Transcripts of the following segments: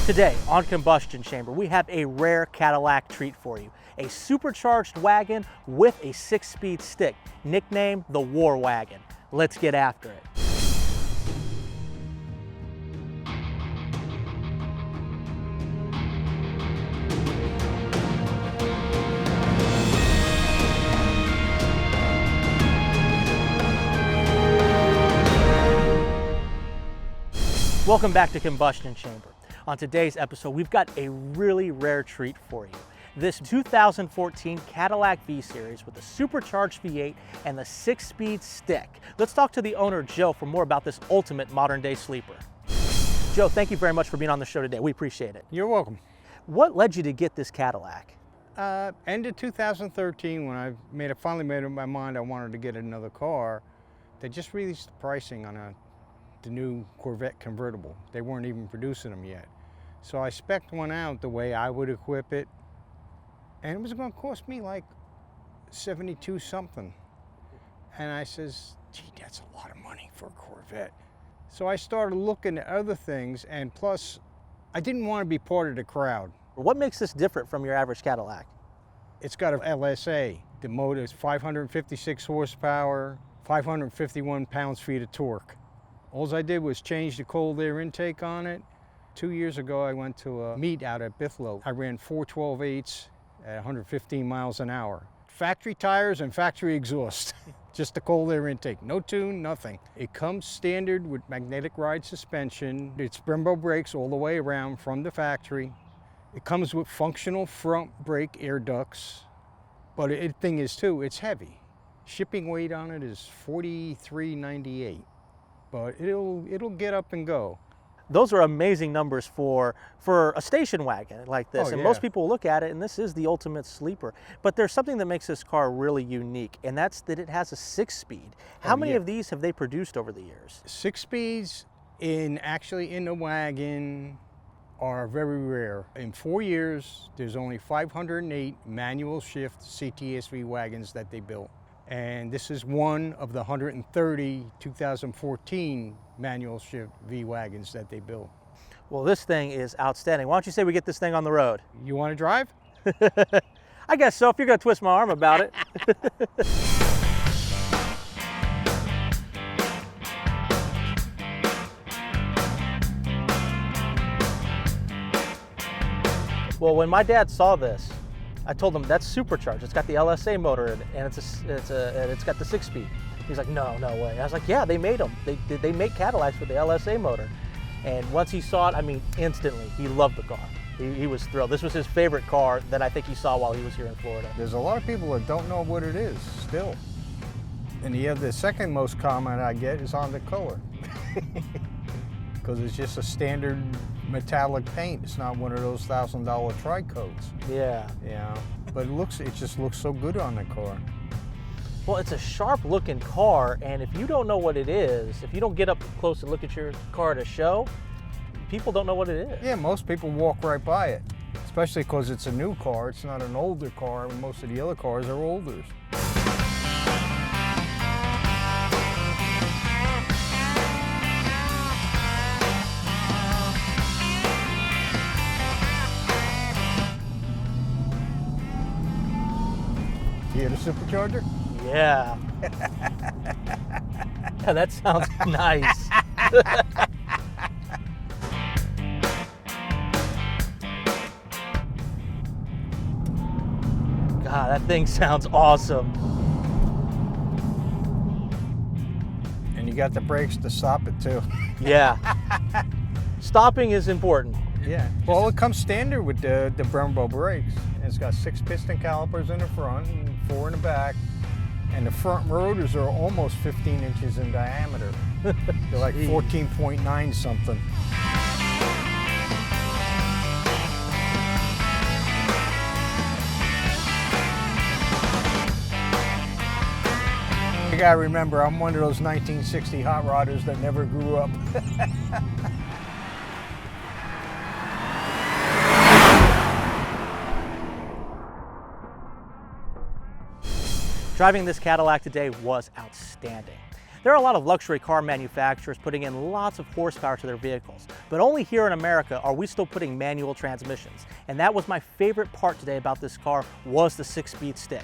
Today on Combustion Chamber, we have a rare Cadillac treat for you. A supercharged wagon with a 6-speed stick, nicknamed the War Wagon. Let's get after it. Welcome back to Combustion Chamber. On today's episode, we've got a really rare treat for you. This 2014 Cadillac V-Series with the supercharged V8 and the 6-speed stick. Let's talk to the owner, Joe, for more about this ultimate modern-day sleeper. Joe, thank you very much for being on the show today. We appreciate it. You're welcome. What led you to get this Cadillac? End of 2013, when I finally made up my mind I wanted to get another car, they just released the pricing on the new Corvette convertible. They weren't even producing them yet. So I spec'd one out the way I would equip it, and it was going to cost me like 72 something. And I says, gee, that's a lot of money for a Corvette. So I started looking at other things, and plus, I didn't want to be part of the crowd. What makes this different from your average Cadillac? It's got an LSA. The motor is 556 horsepower, 551 pounds-feet of torque. All I did was change the cold air intake on it. 2 years ago, I went to a meet out at Bithlow. I ran 412/8 at 115 miles an hour. Factory tires and factory exhaust, just the cold air intake. No tune, nothing. It comes standard with magnetic ride suspension. It's Brembo brakes all the way around from the factory. It comes with functional front brake air ducts. But the thing is too, it's heavy. Shipping weight on it is 43.98. But it'll get up and go. Those are amazing numbers for a station wagon like this. Oh, and yeah. most people look at it and this is the ultimate sleeper. But there's something that makes this car really unique, and that's that it has a 6-speed. How many of these have they produced over the years? 6 speeds in the wagon are very rare. In 4 years, there's only 508 manual shift CTS-V wagons that they built. And this is one of the 130 2014 manual shift V-wagons that they built. Well, this thing is outstanding. Why don't you say we get this thing on the road? You want to drive? I guess so, if you're going to twist my arm about it. Well, when my dad saw this, I told him that's supercharged. It's got the LSA motor in it, and it's got the 6-speed. He's like, no way. I was like, yeah, they made them. They make Cadillacs with the LSA motor. And once he saw it, I mean, instantly, he loved the car. He was thrilled. This was his favorite car that I think he saw while he was here in Florida. There's a lot of people that don't know what it is still. And the second most comment I get is on the color. Because it's just a standard metallic paint. It's not one of those $1,000 tri-coats. Yeah. Yeah. But it just looks so good on the car. Well, it's a sharp looking car, and if you don't know what it is, if you don't get up close and look at your car at a show, people don't know what it is. Yeah, most people walk right by it, especially because it's a new car. It's not an older car, and most of the other cars are older. You hear the supercharger? Yeah. Yeah, that sounds nice. God, that thing sounds awesome. And you got the brakes to stop it too. Yeah. Stopping is important. Yeah. Well, it comes standard with the Brembo brakes. It's got 6 piston calipers in the front and 4 in the back. And the front rotors are almost 15 inches in diameter. They're like 14.9 something. You gotta remember, I'm one of those 1960 hot rodders that never grew up. Driving this Cadillac today was outstanding. There are a lot of luxury car manufacturers putting in lots of horsepower to their vehicles, but only here in America are we still putting manual transmissions. And that was my favorite part today about this car, was the 6-speed stick.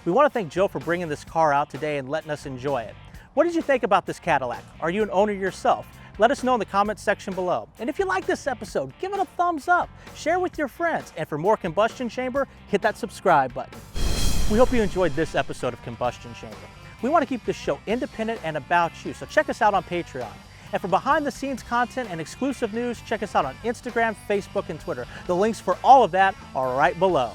We want to thank Joe for bringing this car out today and letting us enjoy it. What did you think about this Cadillac? Are you an owner yourself? Let us know in the comments section below. And if you like this episode, give it a thumbs up, share with your friends, and for more Combustion Chamber, hit that subscribe button. We hope you enjoyed this episode of Combustion Chamber. We want to keep this show independent and about you, so check us out on Patreon. And for behind the scenes content and exclusive news, check us out on Instagram, Facebook, and Twitter. The links for all of that are right below.